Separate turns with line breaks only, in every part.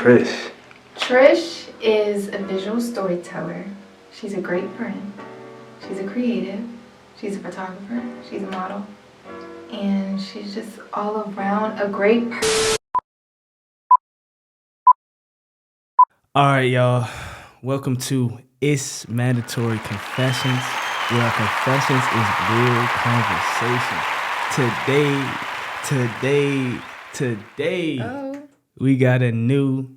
Trish?
Trish is a visual storyteller. She's a great friend. She's a creative. She's a photographer. She's a model. And she's just all around a great person.
All right, y'all. Welcome to It's Manda2ory Confessionz, where our confessions is real conversation. Today, we got a new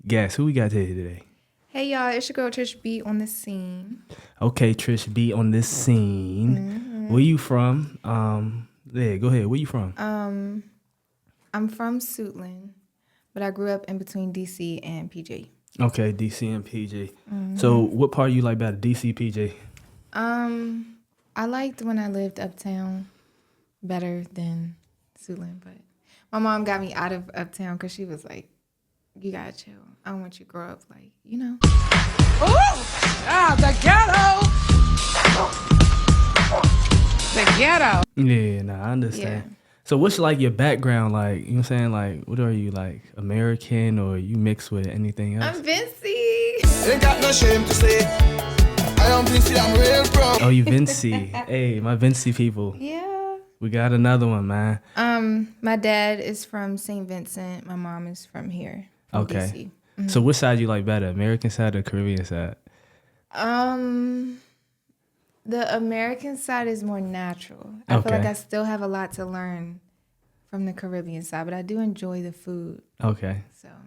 guest. Who we got here today?
Hey y'all, it's your girl Trish B on the scene.
Okay, Trish B on this scene.
Mm-hmm.
Where you from? Go ahead. Where you from?
I'm from Suitland, but I grew up in between DC and PJ.
Okay, DC and PJ.
Mm-hmm.
So, what part you like better, DC, PJ?
I liked when I lived uptown better than Suitland, but my mom got me out of uptown because she was like, "You gotta chill. I don't want you to grow up like, you know."
The ghetto.
Yeah, nah, I understand.
Yeah.
So what's like your background like? You know what I'm saying? Like, what are you, like American or you mixed with anything else?
I'm Vincy.
Ain't got no shame to say. I am Vincy, I'm real proud.
Oh, you Vincy. Hey, my Vincy people.
Yeah.
We got another one, man.
My dad is from St. Vincent. My mom is from here. From
Okay.
DC. Mm-hmm.
So which side you like better? American side or Caribbean side?
The American side is more natural. I feel like I still have a lot to learn from the Caribbean side, but I do enjoy the food.
Okay.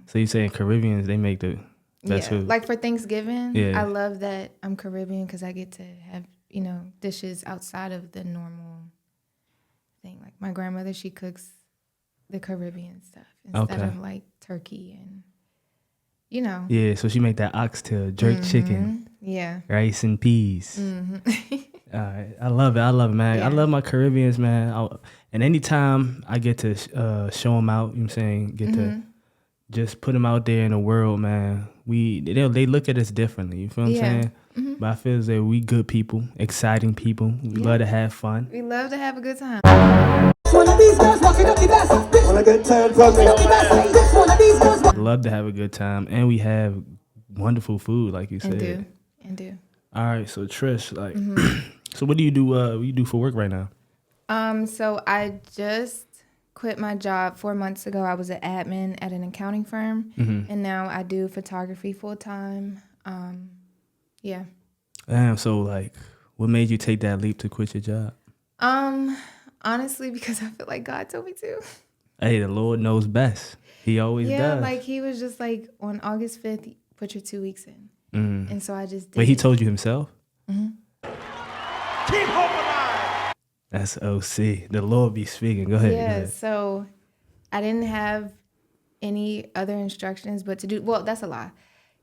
So
you saying Caribbeans, they make the best food?
Like for Thanksgiving,
Yeah.
I love that I'm Caribbean because I get to have, dishes outside of the normal thing. Like my grandmother, she cooks the Caribbean stuff instead of like turkey and,
Yeah, so she make that oxtail, jerk chicken, rice and peas.
Mm-hmm.
All right. I love it, man.
Yeah.
I love my Caribbeans, man. And anytime I get to show them out, you know what I'm saying, get to just put them out there in the world, man, they look at us differently, you feel what I'm saying?
Mm-hmm.
But I feel as though we good people, exciting people. We love to have fun.
We love to have a good time.
One of these girls walking up the best. Wanna get turned from me. One of these girls
Love to have a good time. And we have wonderful food, like you said.
And do.
All right, so Trish, like, so what do you do? What you do for work right now?
So I just quit my job 4 months ago. I was an admin at an accounting firm, and now I do photography full time. Yeah.
Damn. So like, what made you take that leap to quit your job?
Honestly, because I feel like God told me to.
Hey, the Lord knows best. He always does.
Yeah, like he was just like on August 5th, put your 2 weeks in, and so I just did.
Wait, he told you himself?
keep hope alive.
That's OC. The Lord be speaking. Go ahead.
Yeah,
Go ahead.
so I didn't have any other instructions but to do, well, that's a lie.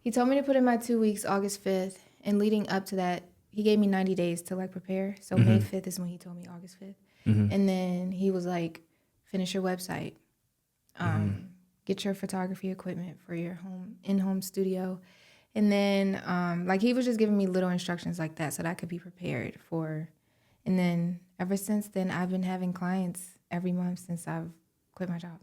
He told me to put in my 2 weeks, August 5th, and leading up to that, he gave me 90 days to like prepare. So May 5th is when he told me August 5th. And then he was like, finish your website, get your photography equipment for your in-home studio. And then like he was just giving me little instructions like that so that I could be prepared for. And then ever since then, I've been having clients every month since I've quit my job.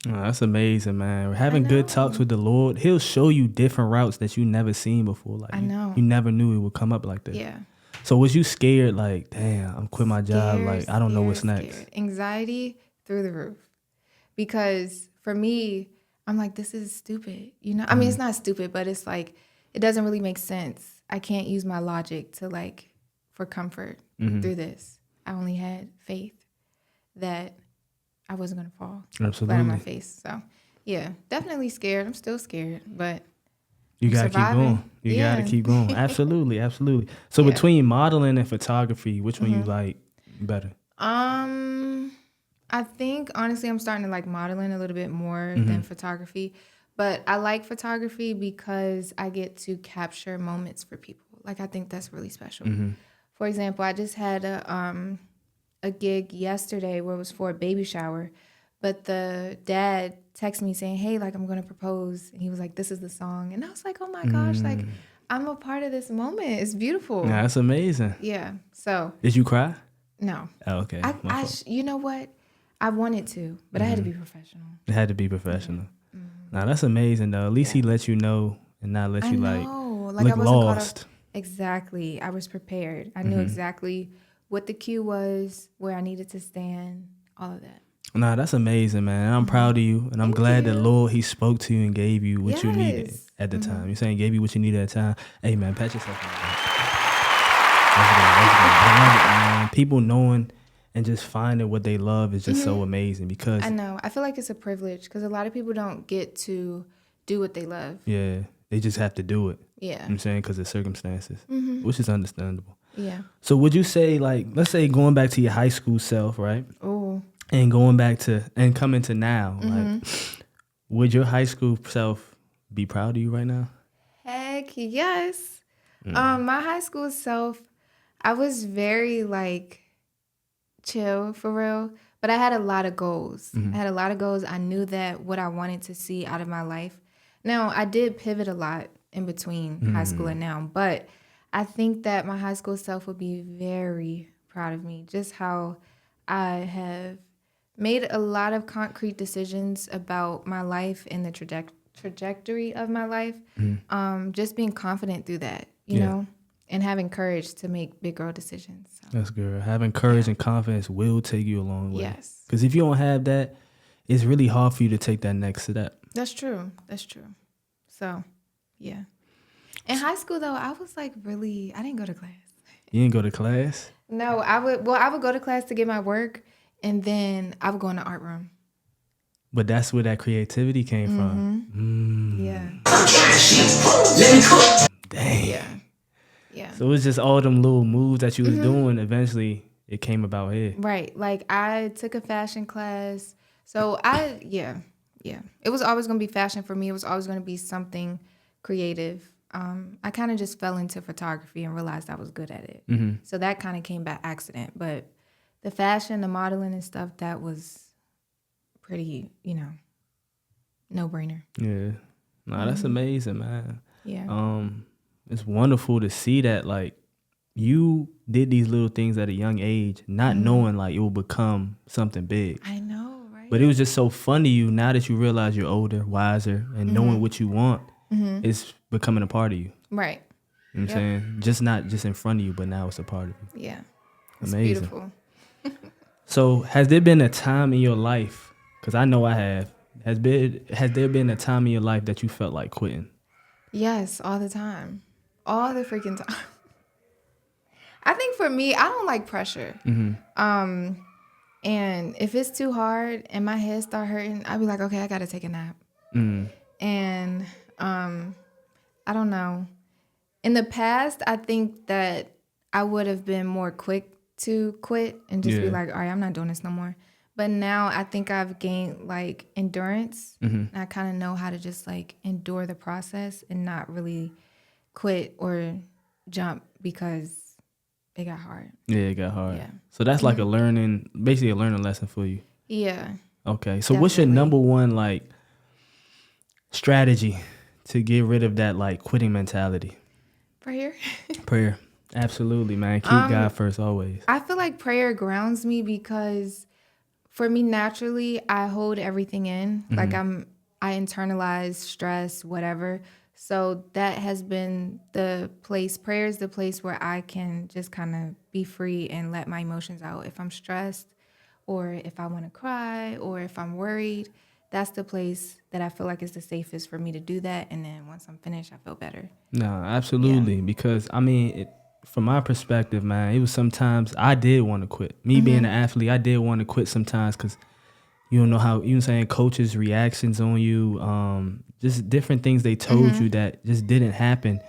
Oh, that's amazing, man. We're having good talks with the Lord. He'll show you different routes that you never seen before. Like
I know.
You never knew it would come up like this.
Yeah.
So was you scared? Like, damn, I'm quit my job. Like, I don't know what's next.
Scared. Anxiety through the roof. Because for me, I'm like, this is stupid. I mean, it's not stupid, but it's like, it doesn't really make sense. I can't use my logic to like, for comfort through this. I only had faith that I wasn't going to fall
Absolutely.
flat on my face. So, yeah, definitely scared. I'm still scared, but
You gotta
surviving.
keep going. You gotta keep going. Absolutely, absolutely. So between modeling and photography, which one you like better?
I think honestly I'm starting to like modeling a little bit more than photography. But I like photography because I get to capture moments for people. Like I think that's really special. For example, I just had a gig yesterday where it was for a baby shower, but the dad texted me saying, hey, like I'm going to propose. And he was like, this is the song. And I was like, oh my gosh, like I'm a part of this moment. It's beautiful.
Yeah, that's amazing.
Yeah. So.
Did you cry?
No.
Oh, okay.
You know what? I wanted to, but I had to be professional.
It had to be professional. Nah, that's amazing though. At least he let you know and not let you like
Like
look
I wasn't
lost.
caught up. Exactly. I was prepared. I knew exactly what the cue was, where I needed to stand, all of that.
Nah, that's amazing, man. And I'm proud of you, and I'm
Thank
glad
you.
that Lord He spoke to you and gave you what you needed
Yes.
at the time. You saying gave you what you needed at the time. Hey, man, pat yourself on the back. That's good. I love it, man. People knowing and just finding what they love is just so amazing because
I know. I feel like it's a privilege because a lot of people don't get to do what they love.
yeah, they just have to do it.
Yeah.
You know what I'm saying because of circumstances, which is understandable.
Yeah.
So would you say like let's say going back to your high school self, right?
Oh.
And going back to and coming to now, like, would your high school self be proud of you right now?
Heck yes. My high school self, I was very like chill for real, but I had a lot of goals. I knew that what I wanted to see out of my life. Now, I did pivot a lot in between high school and now, but I think that my high school self would be very proud of me, just how I have made a lot of concrete decisions about my life and the trajectory of my life. Just being confident through that, you know, and having courage to make big girl decisions. So.
That's good. Having courage and confidence will take you a long way.
Yes.
Because if you don't have that, it's really hard for you to take that next step.
That's true. So, yeah. In high school, though, I was like I didn't go to class.
You didn't go to class?
No, I would go to class to get my work, and then I would go in the art room.
But that's where that creativity came from.
Yeah.
Dang.
Yeah.
So it was just all them little moves that you was doing. Eventually, it came about here.
Right. Like, I took a fashion class. So, yeah. It was always going to be fashion for me. It was always going to be something creative. I kind of just fell into photography and realized I was good at it. So that kind of came by accident. But the fashion, the modeling and stuff, that was pretty, no-brainer.
Yeah. Nah, that's amazing, man.
Yeah.
It's wonderful to see that, like, you did these little things at a young age, not knowing, like, it will become something big.
I know, right?
But it was just so fun to you now that you realize you're older, wiser, and knowing what you want is becoming a part of you.
Right.
You know what I'm saying? Just not just in front of you, but now it's a part of you.
Yeah. It's
Amazing.
beautiful.
So has there been a time in your life, because I know I have, has there been a time in your life that you felt like quitting?
Yes, all the time. All the freaking time. I think for me, I don't like pressure. And if it's too hard and my head start hurting, I'll be like, okay, I got to take a nap. And I don't know. In the past, I think that I would have been more quick to quit and just be like, all right, I'm not doing this no more. But now I think I've gained like endurance. And I kind of know how to just like endure the process and not really quit or jump because it got hard.
Yeah, it got hard.
Yeah.
So that's like basically a learning lesson for you.
Yeah.
Okay. So what's your number one like strategy to get rid of that like quitting mentality?
Prayer.
Prayer. Absolutely, man. Keep God first always.
I feel like prayer grounds me because for me, naturally, I hold everything in. Like I internalize stress, whatever. So that has been the place. Prayer is the place where I can just kind of be free and let my emotions out. If I'm stressed or if I want to cry or if I'm worried, that's the place that I feel like is the safest for me to do that. And then once I'm finished, I feel better.
No, absolutely. Yeah. Because, I mean, from my perspective, man, it was sometimes I did want to quit. Me being an athlete, I did want to quit sometimes because you don't know how, you know what I'm saying, coaches' reactions on you, just different things they told you that just didn't happen.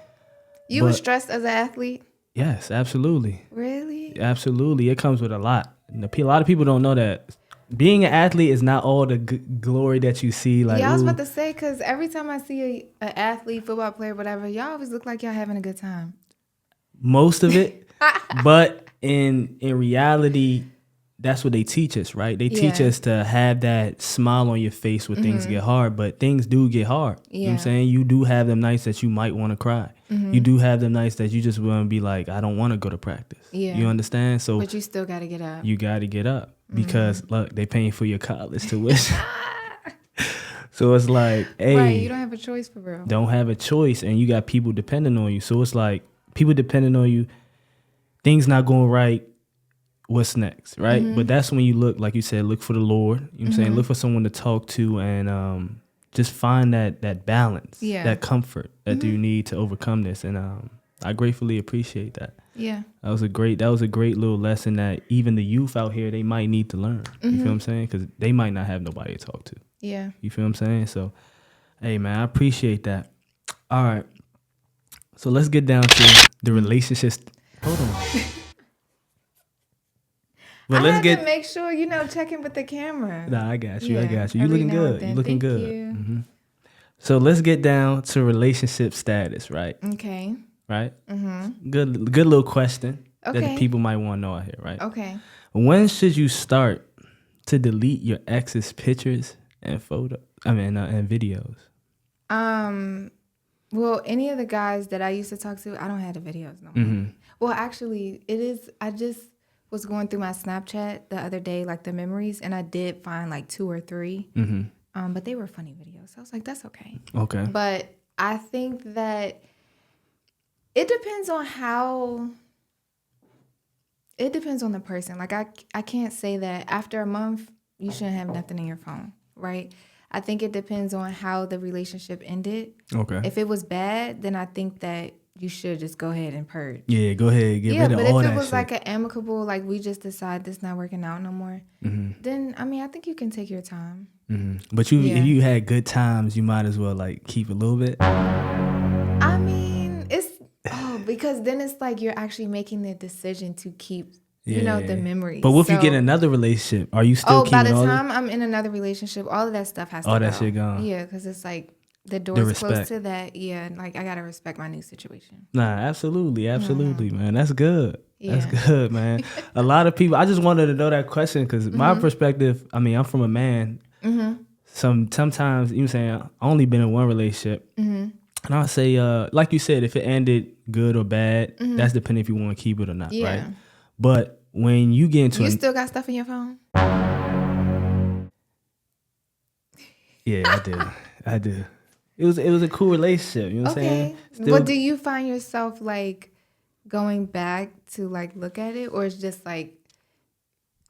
You were stressed as an athlete?
Yes, absolutely.
Really?
Absolutely. It comes with a lot. And a lot of people don't know that. Being an athlete is not all the glory that you see. Like,
yeah, I was about to say, because every time I see an athlete, football player, whatever, y'all always look like y'all having a good time.
Most of it. But in reality, that's what they teach us, right? They teach us to have that smile on your face when things get hard, but things do get hard.
Yeah.
You know what I'm saying? You do have them nights that you might want to cry. You do have them nights that you just want to be like, I don't want to go to practice.
Yeah.
You understand? So,
but you still got to get up.
You got to get up because, look, they paying for your college tuition. So it's like, hey,
Right, you don't have a choice for real.
don't have a choice, and you got people depending on you. So it's like people depending on you, things not going right. What's next, right? But that's when you look, like you said, look for the Lord. You know what I'm saying? Look for someone to talk to and just find that balance, that comfort that you need to overcome this. And I gratefully appreciate that.
Yeah.
That was a great little lesson that even the youth out here, they might need to learn. You feel what I'm saying? Because they might not have nobody to talk to.
Yeah.
You feel what I'm saying? So, hey, man, I appreciate that. All right. So let's get down to the relationships. Hold on. But
I had to make sure, checking with the camera.
Nah, I got you.
Yeah,
I got you. You looking good. You looking
Thank
good.
you.
Mm-hmm. So let's get down to relationship status, right?
Okay.
Right? Mm-hmm. Good little question that the people might want to know out here, right?
Okay.
When should you start to delete your ex's pictures and and videos?
Well, any of the guys that I used to talk to, I don't have the videos no more. Well, actually, I just was going through my Snapchat the other day, like the memories, and I did find like 2 or 3. But they were funny videos. So I was like, that's okay.
Okay.
But I think that it depends on the person. Like I can't say that after a month you shouldn't have nothing in your phone, right? I think it depends on how the relationship ended.
Okay.
If it was bad, then I think that you should just go ahead and purge.
Yeah, go ahead, get rid of all that shit.
Yeah, but if it was like an amicable, like we just decide this not working out no more, then I think you can take your time.
But if you had good times, you might as well like keep a little bit.
I mean, because then it's like you're actually making the decision to keep, the memories.
But what if you get another relationship? Are you still keeping all
by the time I'm in another relationship, all of that stuff has to go.
All that shit gone.
Yeah, because it's like the door's closed to that. Yeah, like I got to respect my new situation.
Nah, absolutely, man. That's good. Yeah. That's good, man. A lot of people, I just wanted to know that question because my perspective, I'm from a man. Sometimes, you know what I'm saying, I only been in one relationship. And I'll say, like you said, if it ended good or bad, that's depending if you want to keep it or not, right? But when you get into
still got stuff in your phone?
Yeah, I do. It was a cool relationship, you know what I'm saying?
But do you find yourself like going back to like look at it, or it's just like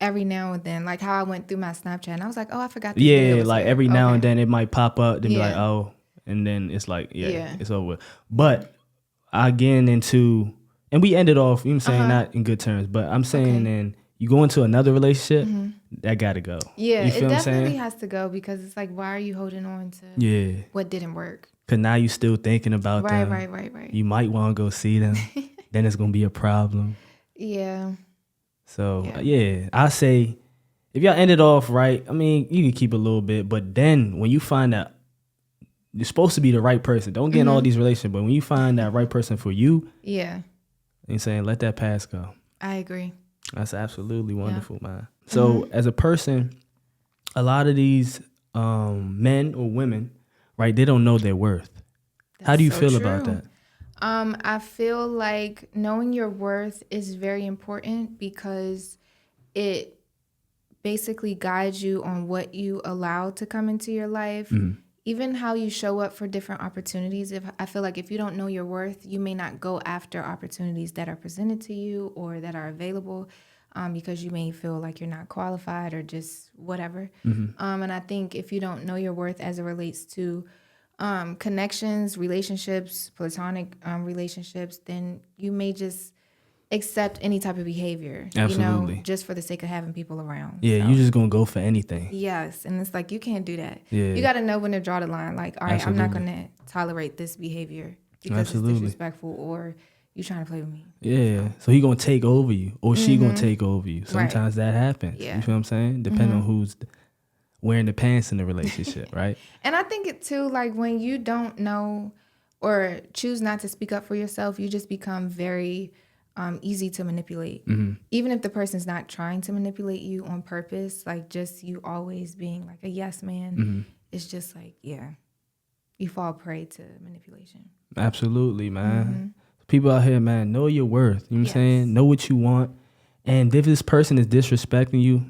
every now and then, like how I went through my Snapchat and I was like, oh, I forgot this video was
like
here.
every now and then it might pop up, then be like, oh, and then it's like, it's over. But I get into, and we ended off, you know what I'm saying, not in good terms, but I'm saying then you go into another relationship, that gotta go.
Yeah,
you feel
it definitely has to go because it's like, why are you holding on to what didn't work?
Because now you still thinking about them.
Right.
You might want to go see them. Then it's going to be a problem.
Yeah.
So, I say if y'all ended off right, you can keep a little bit. But then when you find that you're supposed to be the right person, don't get in all these relationships. But when you find that right person for you, you're saying let that past go.
I agree.
That's absolutely wonderful, man. So as a person, a lot of these men or women, right, they don't know their worth. How do you feel about that?
I feel like knowing your worth is very important because it basically guides you on what you allow to come into your life. Even how you show up for different opportunities. I feel like if you don't know your worth, you may not go after opportunities that are presented to you or that are available because you may feel like you're not qualified or just whatever. And I think if you don't know your worth as it relates to connections, relationships, platonic relationships, then you may just accept any type of behavior, just for the sake of having people around.
Yeah, you're just going to go for anything.
Yes, and it's like, you can't do that.
Yeah.
You got to know when to draw the line. Like, all right, I'm not going to tolerate this behavior because it's disrespectful or you trying to play with me.
Yeah, so he going to take over you or she going to take over you. Sometimes that happens. Yeah. You feel what I'm saying? Depending on who's wearing the pants in the relationship, right?
And I think it too, like when you don't know or choose not to speak up for yourself, you just become very easy to manipulate. Even if the person's not trying to manipulate you on purpose, like just you always being like a yes man, it's just like, you fall prey to manipulation.
Absolutely, man. People out here, man, know your worth. You know what I'm saying? Know what you want. And if this person is disrespecting you,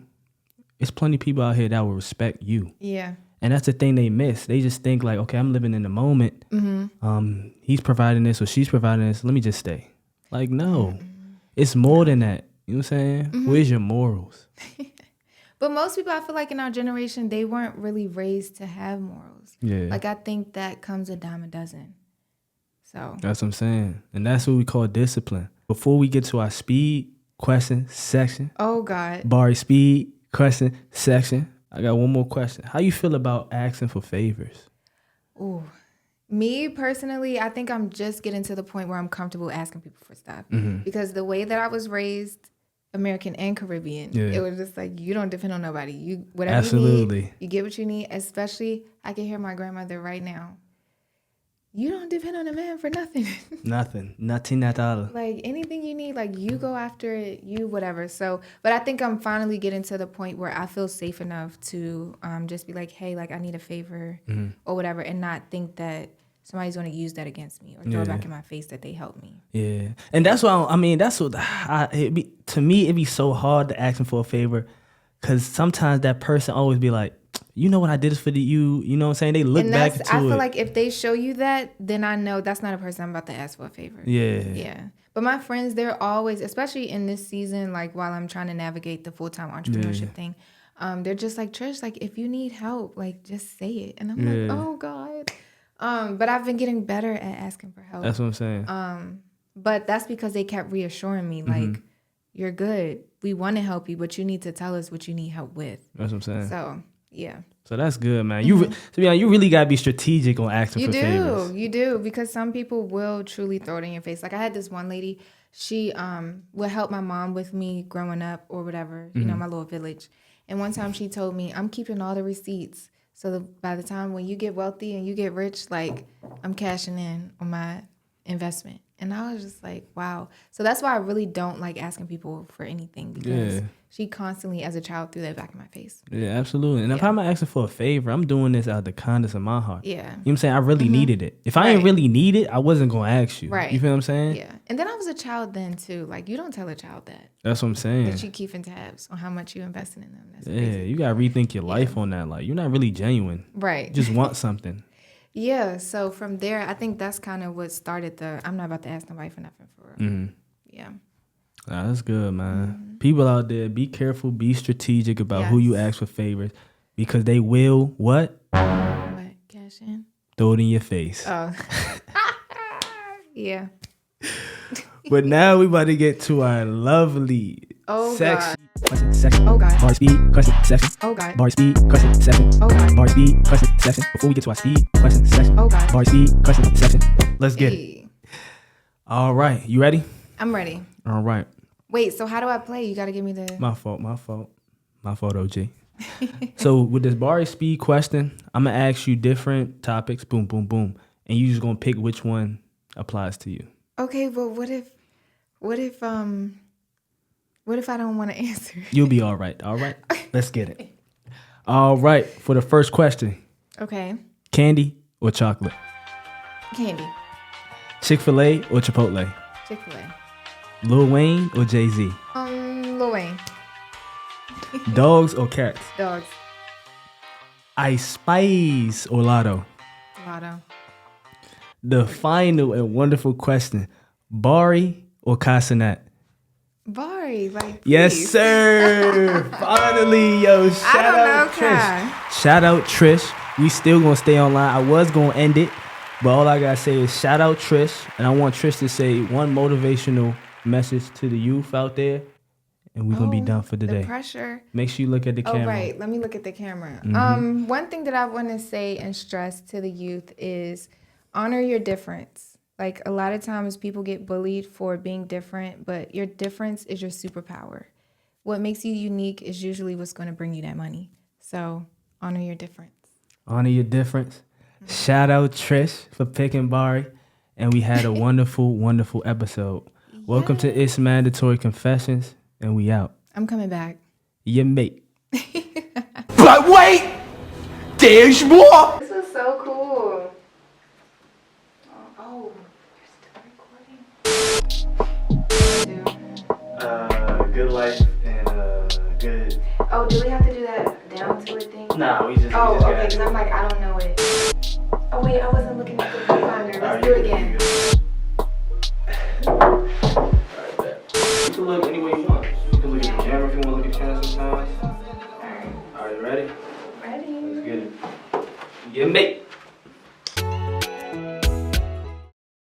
it's plenty of people out here that will respect you.
Yeah.
And that's the thing they miss. They just think like, okay, I'm living in the moment. He's providing this or she's providing this. Let me just stay. Like, no, it's more than that. You know what I'm saying? Where's your morals?
But most people, I feel like in our generation, they weren't really raised to have morals.
Yeah.
Like, I think that comes a dime a dozen. So
That's what I'm saying. And that's what we call discipline. Before we get to our speed question section.
Oh, God.
Barry, speed question section. I got one more question. How you feel about asking for favors?
Ooh. Me, personally, I think I'm just getting to the point where I'm comfortable asking people for stuff. Because the way that I was raised, American and Caribbean, it was just like, you don't depend on nobody. You whatever you need, you get what you need. Especially, I can hear my grandmother right now. You don't depend on a man for nothing.
Nothing at all.
Like, anything you need, like, you go after it, you whatever. So, but I think I'm finally getting to the point where I feel safe enough to just be like, hey, like, I need a favor or whatever, and not think that somebody's going to use that against me or throw it back in my face that they helped me.
Yeah. And that's why, I mean, that's what, to me, it'd be so hard to ask them for a favor because sometimes that person always be like, you know what I did this for you. You know what I'm saying? They look back to it.
I feel like if they show you that, then I know that's not a person I'm about to ask for a favor.
Yeah.
Yeah. But my friends, they're always, especially in this season, like while I'm trying to navigate the full-time entrepreneurship thing, they're just like, Trish, like if you need help, like just say it. And I'm like, oh God. But I've been getting better at asking for help.
That's what I'm saying.
But that's because they kept reassuring me, like, you're good. We want to help you, but you need to tell us what you need help with.
That's what I'm saying.
So, yeah.
So that's good, man. You to be honest, you really gotta be strategic on asking for favors.
You do, because some people will truly throw it in your face. Like I had this one lady, she would help my mom with me growing up or whatever, you know, my little village. And one time she told me, I'm keeping all the receipts. So by the time when you get wealthy and you get rich, like I'm cashing in on my investment. And I was just like, wow. So that's why I really don't like asking people for anything, because she constantly, as a child, threw that back in my face.
Yeah, absolutely. And if I'm asking for a favor, I'm doing this out of the kindness of my heart.
Yeah.
You know what I'm saying? I really needed it. If I ain't really need it, I wasn't going to ask you.
Right.
You feel what I'm saying?
Yeah. And then I was a child then, too. Like, you don't tell a child that.
That's what I'm saying.
That you keeping tabs on how much you investing in them. That's
yeah,
crazy.
you got to rethink your life on that. Like, you're not really genuine.
Right.
You just want something.
Yeah, so from there, I think that's kind of what started I'm not about to ask nobody for nothing for real. Yeah.
That's good, man. People out there, be careful, be strategic about who you ask for favors, because they will, what?
What? Cash in?
Throw it in your face.
Oh. Yeah.
But now we about to get to our lovely section. Question section.
Oh, God.
Bar speed question section.
Oh, God.
Bar speed question section.
Oh, God.
Bar speed question section. Before we get to our speed question section.
Oh, God.
Bar speed question section. Let's get it. All right. You ready?
I'm ready.
All right.
Wait, so how do I play? You got to give me the...
My fault, OG. So with this bar speed question, I'm going to ask you different topics. Boom, boom, boom. And you just going to pick which one applies to you.
Okay, but what if I don't want to answer?
You'll be all right. All right. Let's get it. All right. For the first question.
Okay.
Candy or chocolate?
Candy.
Chick-fil-A or Chipotle?
Chick-fil-A.
Lil Wayne or Jay-Z?
Lil Wayne.
Dogs or cats?
Dogs.
Ice Spice or Lotto?
Lotto.
The final and wonderful question. Bari or Casanat?
Bari, like, please.
Yes, sir. Finally, yo. Shout out Trish. Shout out Trish. We still gonna stay online. I was gonna end it, but all I gotta say is shout out Trish. And I want Trish to say one motivational message to the youth out there. And we're gonna be done for today.
The pressure.
Make sure you look at the camera.
Oh, right. Let me look at the camera. One thing that I want to say and stress to the youth is honor your difference. Like, a lot of times people get bullied for being different, but your difference is your superpower. What makes you unique is usually what's going to bring you that money. So honor your difference.
Honor your difference. Shout out Trish for picking Bari. And we had a wonderful, wonderful episode. Welcome to It's Manda2ory Confessionz. And we out.
I'm coming back.
Yeah, mate.
But wait! There's more!
This was so cool. Oh, you're still recording?
Good life and good.
Oh, do we have to do that down to it thing?
Nah, we just.
Oh,
we just
okay, because I'm like, I don't know it. Oh, wait, I wasn't looking at the viewfinder. Let's do it again.
Alright, bet. You can look any way you want. You can look at the camera if you want to look at the camera sometimes.
Alright.
Alright, you ready?
Ready.
Let's get it. Get me.